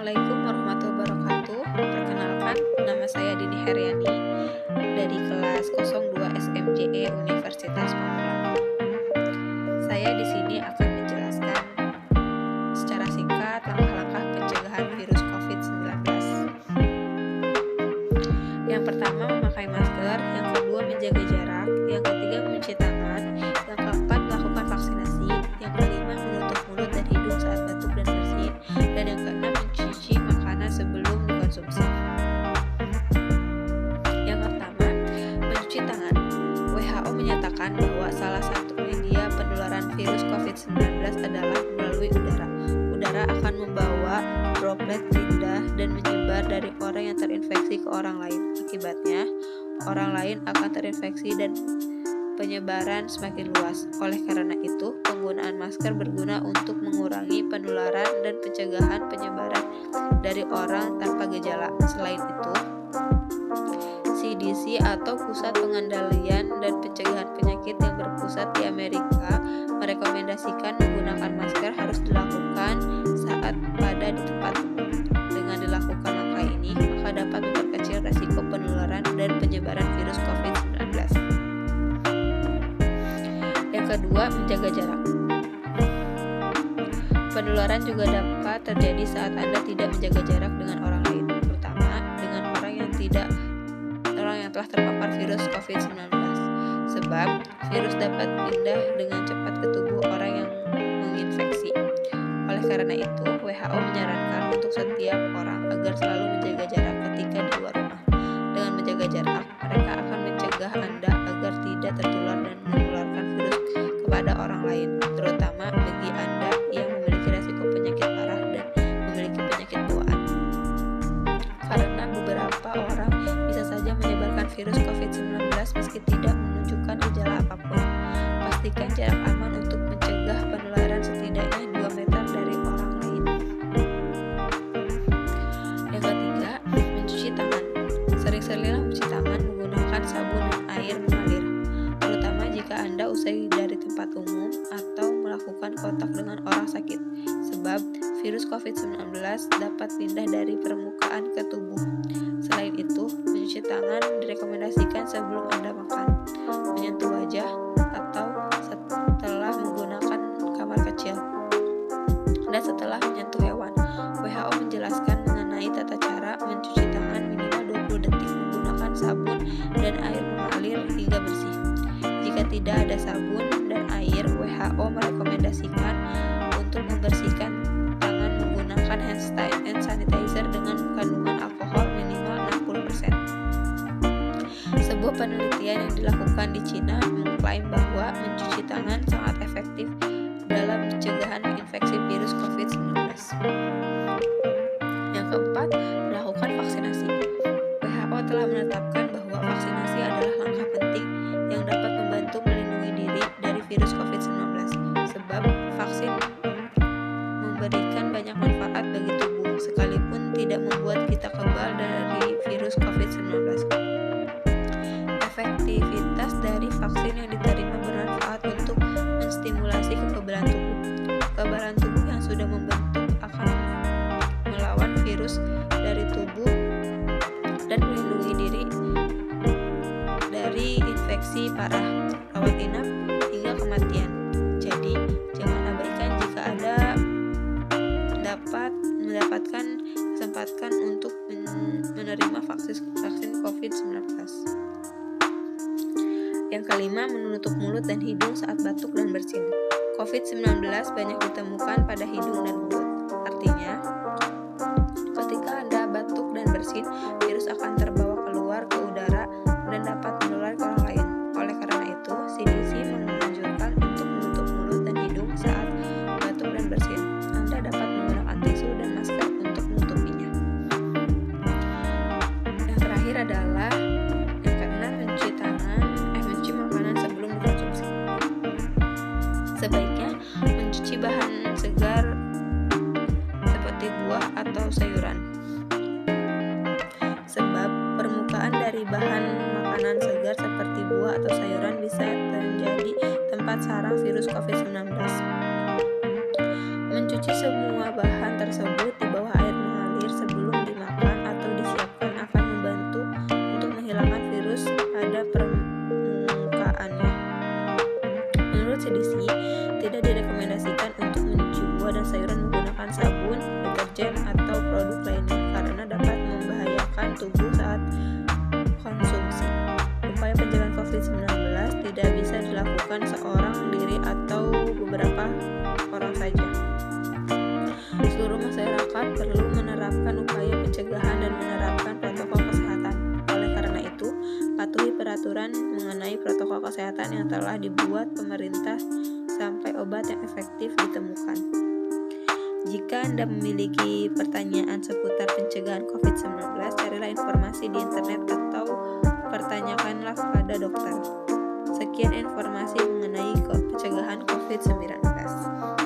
Assalamualaikum warahmatullahi wabarakatuh. Perkenalkan, nama saya Dini Heriani dari kelas 02 SMJE Universitas Pamulang. Saya di sini akan menjelaskan secara singkat langkah-langkah pencegahan virus COVID-19. Yang pertama, memakai masker. Yang kedua, menjaga jarak. Yang ketiga, mencuci tangan. Yang keempat, melakukan vaksinasi. Yang kelima, menutup mulut dan hidung saat batuk dan bersin. Dan yang keenam, mencuci makanan sebelum dikonsumsi. Yang pertama, mencuci tangan. WHO menyatakan bahwa salah satu media penularan virus COVID-19 adalah melalui udara. Udara akan membawa droplet pindah dan menyebar dari orang yang terinfeksi ke orang lain. Akibatnya, orang lain akan terinfeksi dan penyebaran semakin luas. Oleh karena itu, penggunaan masker berguna untuk mengurangi penularan dan pencegahan penyebaran dari orang tanpa gejala. Selain itu, CDC atau Pusat Pengendalian dan Pencegahan Penyakit yang berpusat di Amerika merekomendasikan menggunakan masker harus dilakukan saat pada di tempat umum. Dengan dilakukan langkah ini, maka dapat memperkecil resiko penularan dan penyebaran virus COVID-19. Yang kedua, menjaga jarak. Penularan juga dapat terjadi saat Anda tidak menjaga jarak dengan orang lain, terutama dengan orang yang telah terpapar virus COVID-19. Sebab, virus dapat pindah dengan cepat ke tubuh orang yang menginfeksi. Oleh karena itu, WHO menyarankan untuk setiap orang agar selalu menjaga jarak ketika di luar rumah. Dengan menjaga jarak, mereka akan mencegah Anda agar tidak tertular dan menularkan virus kepada orang lain, terutama bagi Anda yang memiliki resiko penyakit parah dan memiliki penyakit bawaan. Karena beberapa orang bisa saja menyebarkan virus COVID-19 meski tidak menunjukkan gejala apapun. Pastikan jarak aman untuk mencegah penularan setidaknya 2 meter dari orang lain. Yang ketiga, mencuci tangan. Sering-seringlah mencuci tangan menggunakan sabun dan air mengalir, terutama jika Anda usai dari tempat umum atau melakukan kontak dengan orang sakit, sebab virus COVID-19 dapat pindah dari permukaan ke tubuh. Selain itu, mencuci tangan direkomendasikan sebelum Anda makan, menyentuh wajah, atau setelah menggunakan kamar kecil, dan setelah menyentuh hewan. WHO menjelaskan mengenai tata cara mencuci tangan minimal 20 detik menggunakan sabun dan air mengalir hingga bersih. Jika tidak ada sabun dan air, WHO merekomendasikan untuk membersihkan tangan menggunakan hand sanitizer dengan kandungan alkohol minimal 60%. Sebuah penelitian yang dilakukan di Cina mengklaim bahwa mencuci tangan sangat efektif dalam pencegahan infeksi virus COVID-19. Yang keempat, melakukan vaksinasi. WHO telah menetapkan bahwa vaksinasi adalah langkah penting yang dapat membantu melindungi diri dari virus COVID-19, sebab vaksin memberikan banyak manfaat bagi tubuh, sekalipun tidak membuat kita kebal dari virus COVID-19. Efektivitas dari vaksin yang diterima bermanfaat untuk menstimulasi kekebalan tubuh. Kekebalan tubuh yang sudah membentuk akan melawan virus dari tubuh dan melindungi diri dari infeksi parah, rawat inap, hingga kematian. Jadi, jangan abaikan jika Anda mendapatkan kesempatan untuk menerima vaksin COVID-19. Yang kelima, menutup mulut dan hidung saat batuk dan bersin. COVID-19 banyak ditemukan pada hidung dan mulut. Artinya, ketika Anda batuk dan bersin, virus akan terbawa keluar ke udara dan dapat menular ke orang lain. Oleh karena itu, CDC menganjurkan untuk menutup mulut dan hidung saat batuk dan bersin. Anda dapat menggunakan tisu dan masker untuk menutupinya. Yang terakhir adalah yang keenam, mencuci makanan sebelum dikonsumsi. Sebaiknya mencuci bahan segar seperti buah atau sayuran, sebab permukaan dari bahan makanan segar seperti buah atau sayuran bisa menjadi tempat sarang virus COVID-19. Mencuci semua bahan tersebut di bawah air mengalir jam atau produk lainnya karena dapat membahayakan tubuh saat konsumsi. Upaya pencegahan COVID-19 tidak bisa dilakukan seorang diri atau beberapa orang saja. Seluruh masyarakat perlu menerapkan upaya pencegahan dan menerapkan protokol kesehatan. Oleh karena itu, patuhi peraturan mengenai protokol kesehatan yang telah dibuat pemerintah sampai obat yang efektif ditemukan. Jika Anda memiliki pertanyaan seputar pencegahan COVID-19, carilah informasi di internet atau pertanyakanlah kepada dokter. Sekian informasi mengenai pencegahan COVID-19.